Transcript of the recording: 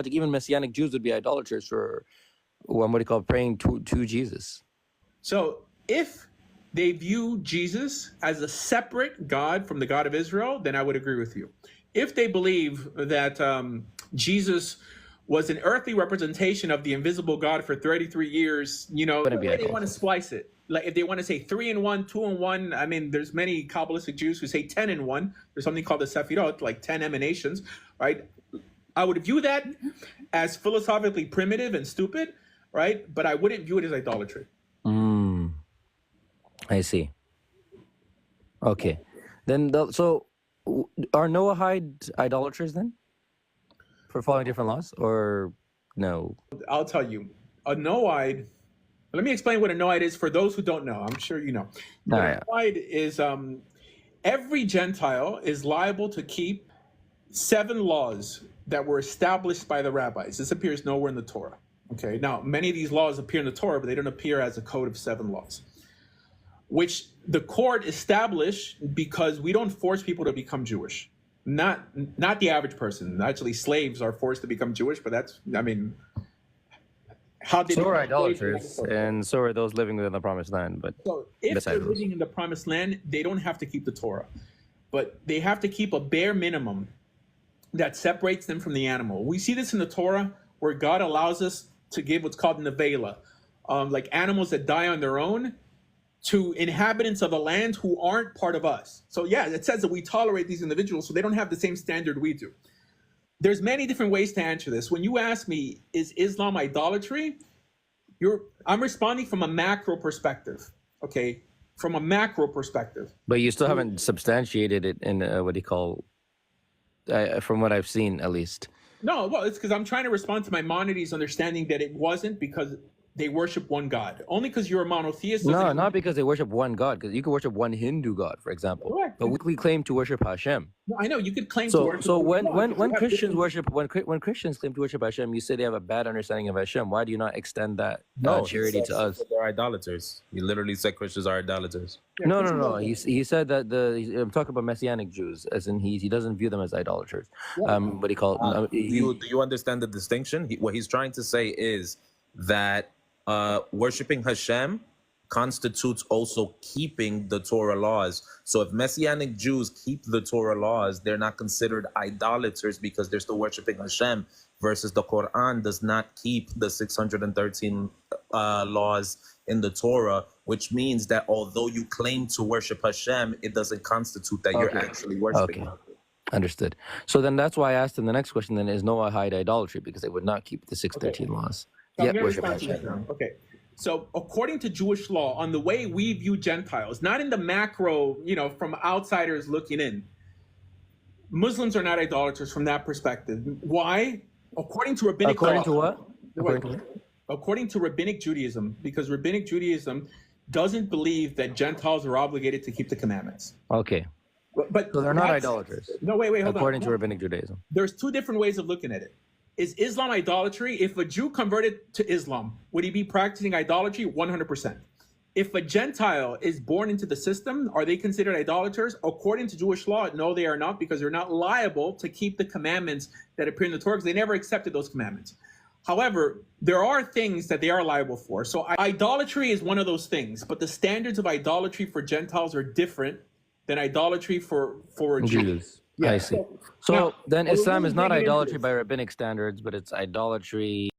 even Messianic Jews would be idolaters for what do you call praying to Jesus. So if they view Jesus as a separate God from the God of Israel, then I would agree with you. If they believe that Jesus was an earthly representation of the invisible God for 33 years, you know, the way they want to splice it. Like if they want to say 3 in 1, 2 in 1, I mean, there's many Kabbalistic Jews who say 10 in 1. There's something called the Sefirot, like 10 emanations, right? I would view that as philosophically primitive and stupid, right? But I wouldn't view it as idolatry. I see. Okay. Then, so are Noahide idolaters then? For following different laws, or no? I'll tell you. A Noahide, let me explain what a Noahide is for those who don't know. I'm sure you know. A Noahide is every Gentile is liable to keep 7 laws that were established by the rabbis. This appears nowhere in the Torah. Okay. Now, many of these laws appear in the Torah, but they don't appear as a code of 7 laws, which the court established because we don't force people to become Jewish. Not the average person. Actually, slaves are forced to become Jewish, but that's, I mean, how did so are idolaters, and so are those living within the promised land. But so if they're living in the promised land, they don't have to keep the Torah, but they have to keep a bare minimum that separates them from the animal. We see this in the Torah where God allows us to give what's called nevela, like animals that die on their own, to inhabitants of the land who aren't part of us. So yeah, it says that we tolerate these individuals so they don't have the same standard we do. There's many different ways to answer this. When you ask me, is Islam idolatry? I'm responding from a macro perspective, okay? From a macro perspective. But you still haven't substantiated it in what do you call, from what I've seen at least. No, well, it's because I'm trying to respond to Maimonides' understanding that it wasn't because they worship one God. Only because you're a monotheist. No, not because they worship one God. Because you can worship one Hindu God, for example. Correct. But we claim to worship Hashem. No, I know you could claim to worship. So when Christians worship, when Christians claim to worship Hashem, you say they have a bad understanding of Hashem. Why do you not extend that charity to us? They're idolaters. You literally said Christians are idolaters. No. He said that I'm talking about Messianic Jews, as in he doesn't view them as idolaters. What he called. Do you understand the distinction? What he's trying to say is that worshiping Hashem constitutes also keeping the Torah laws. So if Messianic Jews keep the Torah laws, they're not considered idolaters because they're still worshiping Hashem, versus the Quran does not keep the 613 laws in the Torah, which means that although you claim to worship Hashem, it doesn't constitute that you're actually worshiping Him. Understood. So then that's why I asked him the next question, then, is Noahide idolatry? Because they would not keep the 613 laws. So worship Hashem. Okay. So according to Jewish law, on the way we view Gentiles, not in the macro, from outsiders looking in, Muslims are not idolaters from that perspective. Why? According to rabbinic law. To what? According to rabbinic Judaism, because rabbinic Judaism doesn't believe that Gentiles are obligated to keep the commandments. Okay. But so they're not idolaters. No, wait, hold on. According to rabbinic Judaism. There's 2 different ways of looking at it. Is Islam idolatry? If a Jew converted to Islam, would he be practicing idolatry? 100%. If a Gentile is born into the system, are they considered idolaters? According to Jewish law, no, they are not, because they're not liable to keep the commandments that appear in the Torah, because they never accepted those commandments. However, there are things that they are liable for. So idolatry is one of those things, but the standards of idolatry for Gentiles are different than idolatry for Jews. Yeah. I see. So then Islam is not idolatry by rabbinic standards, but it's idolatry